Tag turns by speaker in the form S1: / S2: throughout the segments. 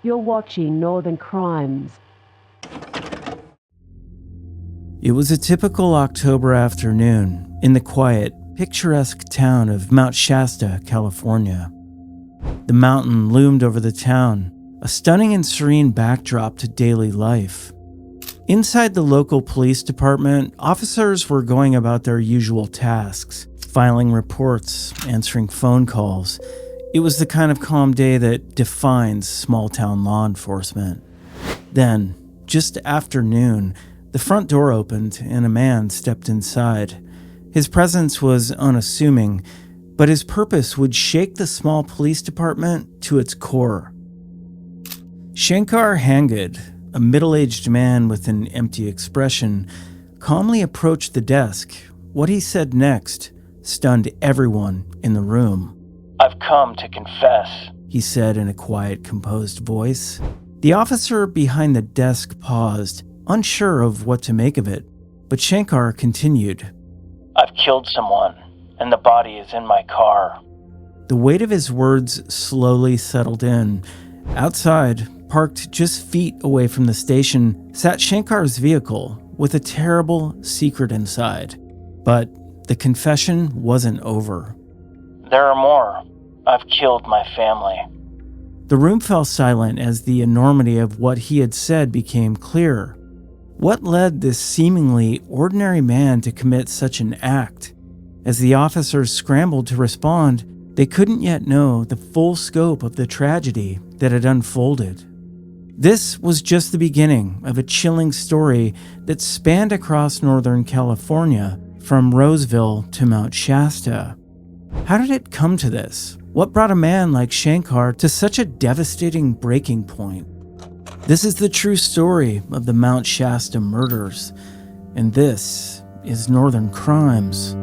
S1: You're watching Northern Crimes.
S2: It was a typical October afternoon in the quiet, picturesque town of Mount Shasta, California. The mountain loomed over the town, a stunning and serene backdrop to daily life. Inside the local police department, officers were going about their usual tasks, filing reports, answering phone calls. It was the kind of calm day that defines small-town law enforcement. Then, just after noon, the front door opened and a man stepped inside. His presence was unassuming, but his purpose would shake the small police department to its core. Shankar Hangud, a middle-aged man with an empty expression, calmly approached the desk. What he said next stunned everyone in the room.
S3: "I've come to confess,"
S2: he said in a quiet, composed voice. The officer behind the desk paused, unsure of what to make of it, but Shankar continued.
S3: "I've killed someone, and the body is in my car."
S2: The weight of his words slowly settled in. Outside, parked just feet away from the station, sat Shankar's vehicle with a terrible secret inside. But the confession wasn't over.
S3: "There are more. I've killed my family."
S2: The room fell silent as the enormity of what he had said became clear. What led this seemingly ordinary man to commit such an act? As the officers scrambled to respond, they couldn't yet know the full scope of the tragedy that had unfolded. This was just the beginning of a chilling story that spanned across Northern California, from Roseville to Mount Shasta. How did it come to this? What brought a man like Shankar to such a devastating breaking point? This is the true story of the Mount Shasta murders, and this is Northern Crimes.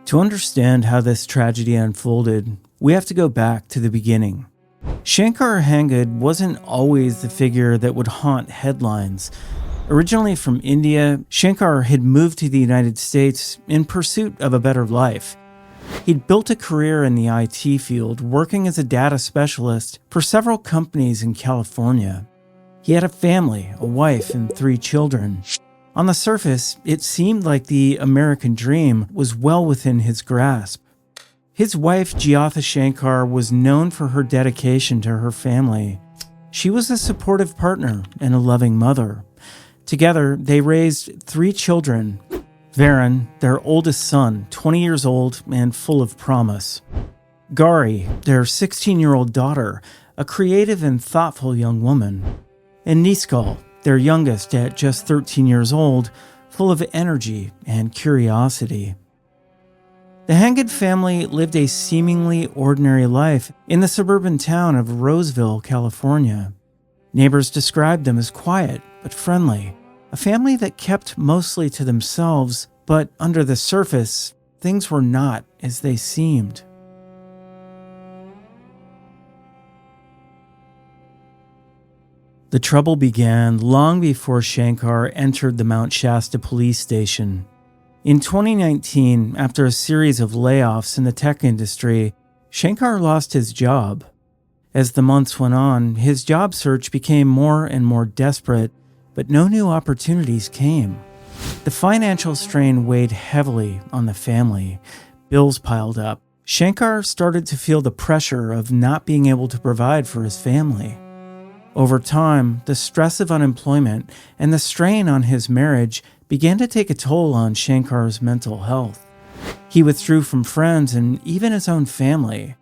S2: To understand how this tragedy unfolded, we have to go back to the beginning. Shankar Hangud wasn't always the figure that would haunt headlines. Originally from India, Shankar had moved to the United States in pursuit of a better life. He'd built a career in the IT field, working as a data specialist for several companies in California. He had a family, a wife, and 3 children. On the surface, it seemed like the American dream was well within his grasp. His wife, Jyotha Shankar, was known for her dedication to her family. She was a supportive partner and a loving mother. Together, they raised 3 children. Varun, their oldest son, 20 years old and full of promise. Gauri, their 16-year-old daughter, a creative and thoughtful young woman. And Niskal, their youngest at just 13 years old, full of energy and curiosity. The Hangud family lived a seemingly ordinary life in the suburban town of Roseville, California. Neighbors described them as quiet but friendly, a family that kept mostly to themselves, but under the surface, things were not as they seemed. The trouble began long before Shankar entered the Mount Shasta police station. In 2019, after a series of layoffs in the tech industry, Shankar lost his job. As the months went on, his job search became more and more desperate, but no new opportunities came. The financial strain weighed heavily on the family. Bills piled up. Shankar started to feel the pressure of not being able to provide for his family. Over time, the stress of unemployment and the strain on his marriage began to take a toll on Shankar's mental health. He withdrew from friends and even his own family.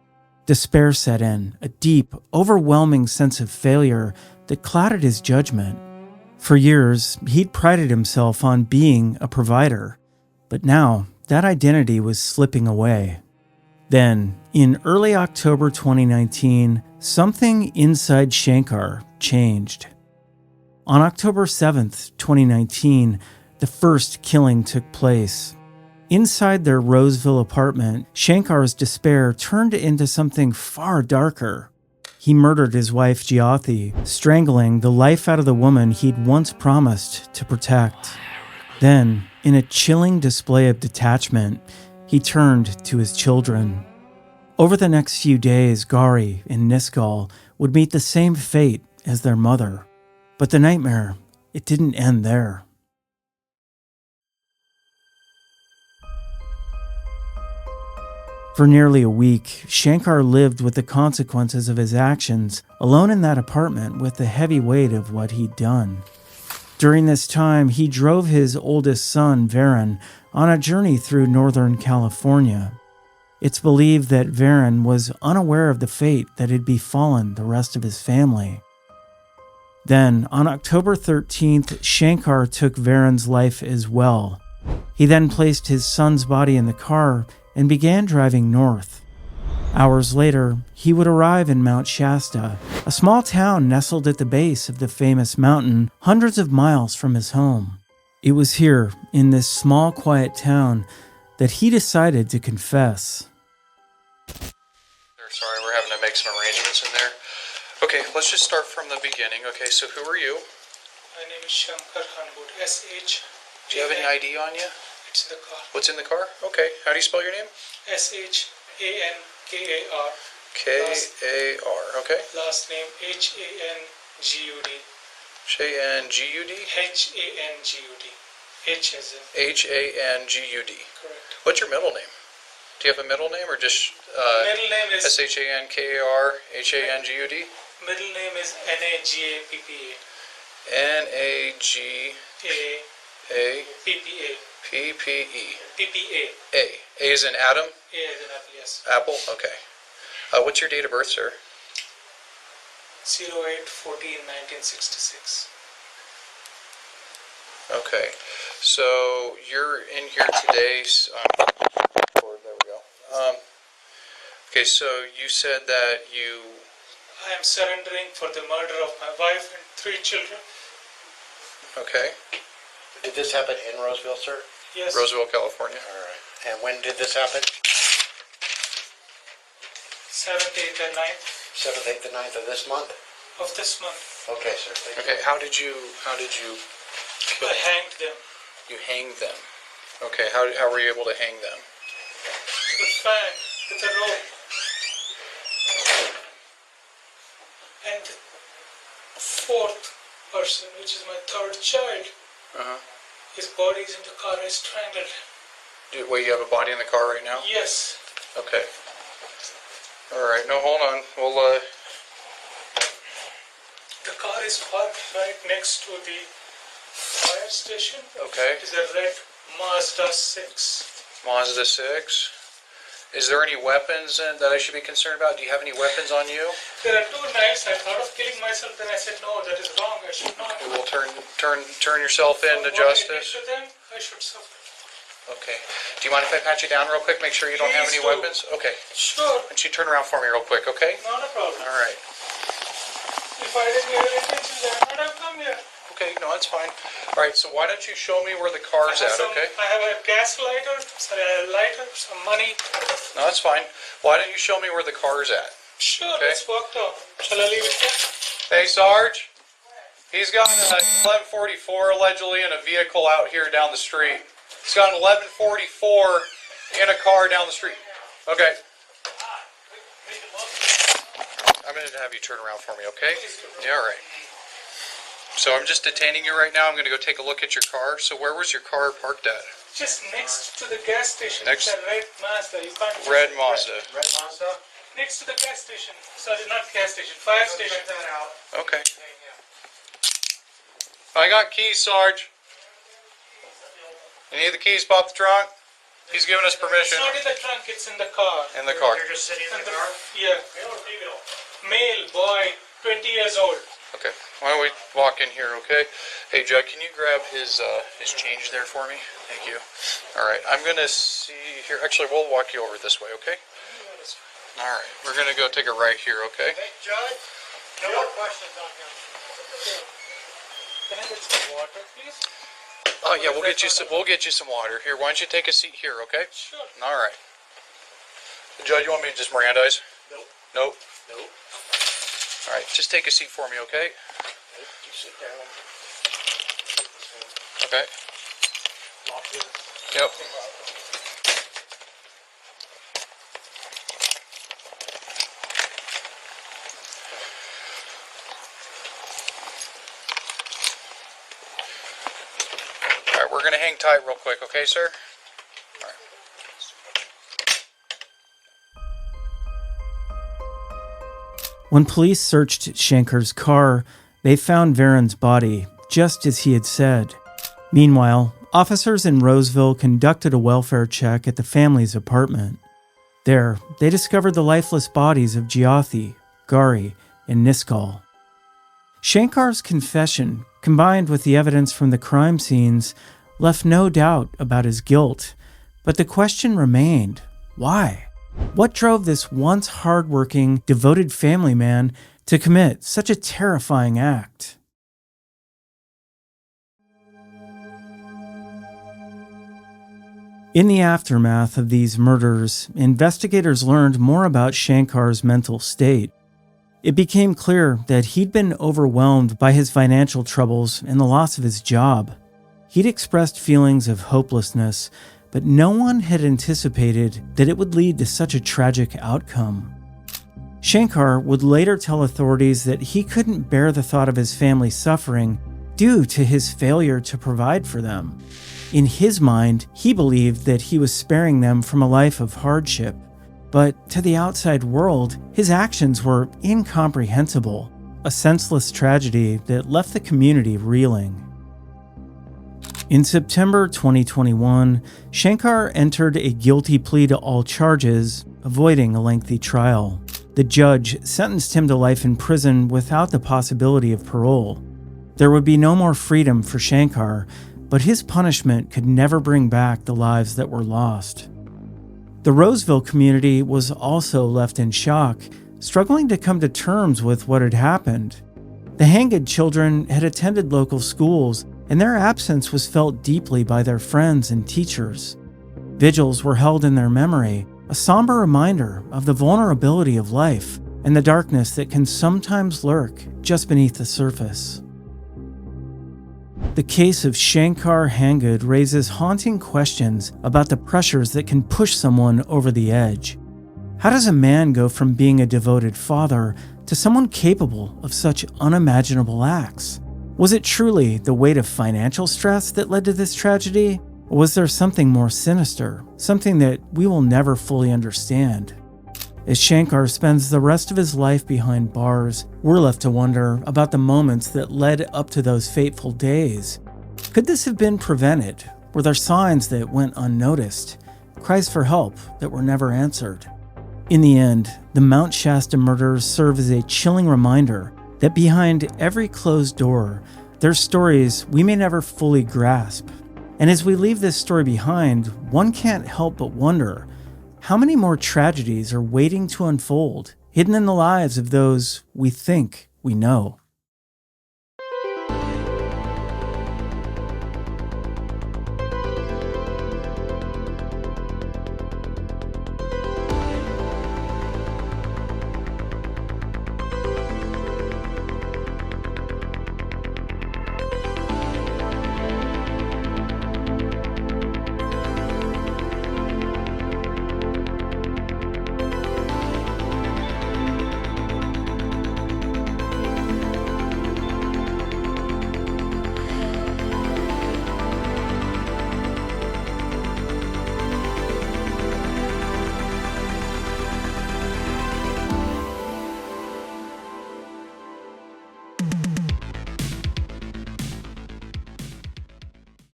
S2: Despair set in, a deep, overwhelming sense of failure that clouded his judgment. For years, he'd prided himself on being a provider, but now that identity was slipping away. Then, in early October 2019, something inside Shankar changed. On October 7th, 2019, the first killing took place. Inside their Roseville apartment, Shankar's despair turned into something far darker. He murdered his wife Jyoti, strangling the life out of the woman he'd once promised to protect. Then, in a chilling display of detachment, he turned to his children. Over the next few days, Gauri and Niskal would meet the same fate as their mother. But the nightmare, it didn't end there. For nearly a week, Shankar lived with the consequences of his actions, alone in that apartment with the heavy weight of what he'd done. During this time, he drove his oldest son, Varan, on a journey through Northern California. It's believed that Varan was unaware of the fate that had befallen the rest of his family. Then, on October 13th, Shankar took Varan's life as well. He then placed his son's body in the car and began driving north. Hours later, he would arrive in Mount Shasta, a small town nestled at the base of the famous mountain, hundreds of miles from his home. It was here, in this small, quiet town, that he decided to confess.
S4: Sorry, we're having to make some arrangements in there. Okay, let's just start from the beginning. Okay, so who are you?
S5: My name is Shankar Hangud, S-H.
S4: Do you have any ID on you?
S5: It's in the car.
S4: What's in the car? Okay, how do you spell your name?
S5: S-H-A-N-K-A-R.
S4: K-A-R, okay.
S5: Last name H-A-N-G-U-D.
S4: H-A-N-G-U-D?
S5: H-A-N-G-U-D. H as in.
S4: H-A-N-G-U-D.
S5: Correct.
S4: What's your middle name? Do you have a middle name or just
S5: Middle name is
S4: S-H-A-N-K-A-R H-A-N-G-U-D?
S5: Middle name is N-A-G-A-P-P-A.
S4: N-A-G-A
S5: P-P-A.
S4: P-P-E.
S5: P-P-A.
S4: A. A is in Adam?
S5: A as in apple, yes.
S4: Apple? Okay. What's your date of birth, sir?
S5: 08-14-1966.
S4: Okay. So you're in here today. There we go. Okay, so you said that you...
S5: I am surrendering for the murder of my wife and 3 children.
S4: Okay.
S6: Did this happen in Roseville, sir?
S5: Yes.
S4: Roseville, California.
S6: All right. And when did this happen?
S5: 7th, 8th, and 9th
S6: 7th, 8th, and 9th of this month?
S5: of this month.
S6: Okay, sir. Thank you.
S4: Okay, how did you kill
S5: I
S4: them?
S5: hanged them.
S4: You hanged them. Okay, how were you able to hang them?
S5: With fang, with a rope. And the 4th person, which is my 3rd child,
S4: Uh-huh.
S5: his body is in the car. I strangled him.
S4: Wait, you have a body in the car right now?
S5: Yes.
S4: Okay. Alright, no, hold on. We'll,
S5: The car is parked right next to the fire station.
S4: Okay.
S5: It is a red Mazda 6.
S4: Mazda 6. Is there any weapons that I should be concerned about? Do you have any weapons on you?
S5: There are 2 knives. I thought of killing myself, then I said, no, that is wrong. I should not.
S4: You will turn yourself in to
S5: What I did
S4: justice?
S5: to them, I should suffer.
S4: Okay. Do you mind if I pat you down real quick? Make sure you don't have any
S5: Please do.
S4: weapons? Okay.
S5: Sure,
S4: Why don't you turn around for me real quick, okay?
S5: not a problem.
S4: Alright.
S5: If I didn't have any intentions, I would not have come here.
S4: Okay, no, that's fine. Alright, so why don't you show me where the car's at, okay?
S5: I have a gas lighter, a lighter, some money.
S4: No, that's fine. Why don't you show me where the car's at?
S5: Sure,
S4: Okay.
S5: let's walk down. Shall I leave it here?
S4: Hey, Sarge. He's got an 1144 allegedly in a vehicle out here down the street. He's got an 1144 in a car down the street. Okay. I'm going to have you turn around for me, okay? Yeah, all right. So I'm just detaining you right now. I'm going to go take a look at your car. So where was your car parked at?
S5: Just next to the gas station.
S4: Next-
S5: It's a red Mazda. You can't
S4: Red Mazda.
S6: Red Mazda?
S5: Next to the gas station. Sorry, not gas station. Fire station.
S6: Check that out.
S4: Okay. I got keys, Sarge. You need the keys, pop the trunk? He's giving us
S5: It's
S4: permission.
S5: not in the trunk, it's in the car.
S4: In the car.
S6: You're just sitting in
S5: And
S6: the car?
S5: Yeah. Male, boy, 20 years old.
S4: Okay. Why don't we walk in here, okay? Hey, Judd, can you grab his change there for me? Thank you. All right. I'm going to see here. Actually, we'll walk you over this way, okay? Alright, we're gonna go take a right here, okay?
S6: Hey, Judge, no more questions on him.
S5: Can I get some water, please?
S4: Oh yeah, we'll get you some water. Here, why don't you take a seat here, okay?
S5: Sure.
S4: Alright. Judge, you want me to just Mirandize?
S6: Nope.
S4: Nope.
S6: Nope.
S4: Alright, just take a seat for me, okay?
S6: Nope. You sit down.
S4: Okay.
S6: Lock this.
S4: Yep. Alright, we're gonna hang tight real quick, okay, sir?
S2: When police searched Shankar's car, they found Varen's body, just as he had said. Meanwhile, officers in Roseville conducted a welfare check at the family's apartment. There, they discovered the lifeless bodies of Jyothi, Gari, and Niskal. Shankar's confession, combined with the evidence from the crime scenes, left no doubt about his guilt, but the question remained, why? What drove this once hard-working, devoted family man to commit such a terrifying act? In the aftermath of these murders, investigators learned more about Shankar's mental state. It became clear that he'd been overwhelmed by his financial troubles and the loss of his job. He'd expressed feelings of hopelessness, but no one had anticipated that it would lead to such a tragic outcome. Shankar would later tell authorities that he couldn't bear the thought of his family suffering due to his failure to provide for them. In his mind, he believed that he was sparing them from a life of hardship. But to the outside world, his actions were incomprehensible, a senseless tragedy that left the community reeling. In September 2021, Shankar entered a guilty plea to all charges, avoiding a lengthy trial. The judge sentenced him to life in prison without the possibility of parole. There would be no more freedom for Shankar, but his punishment could never bring back the lives that were lost. The Roseville community was also left in shock, struggling to come to terms with what had happened. The Hangud children had attended local schools, and their absence was felt deeply by their friends and teachers. Vigils were held in their memory, a somber reminder of the vulnerability of life and the darkness that can sometimes lurk just beneath the surface. The case of Shankar Hangud raises haunting questions about the pressures that can push someone over the edge. How does a man go from being a devoted father to someone capable of such unimaginable acts? Was it truly the weight of financial stress that led to this tragedy? Or was there something more sinister, something that we will never fully understand? As Shankar spends the rest of his life behind bars, we're left to wonder about the moments that led up to those fateful days. Could this have been prevented? Were there signs that went unnoticed? Cries for help that were never answered? In the end, the Mount Shasta murders serve as a chilling reminder that behind every closed door, there's stories we may never fully grasp. And as we leave this story behind, one can't help but wonder, how many more tragedies are waiting to unfold, hidden in the lives of those we think we know?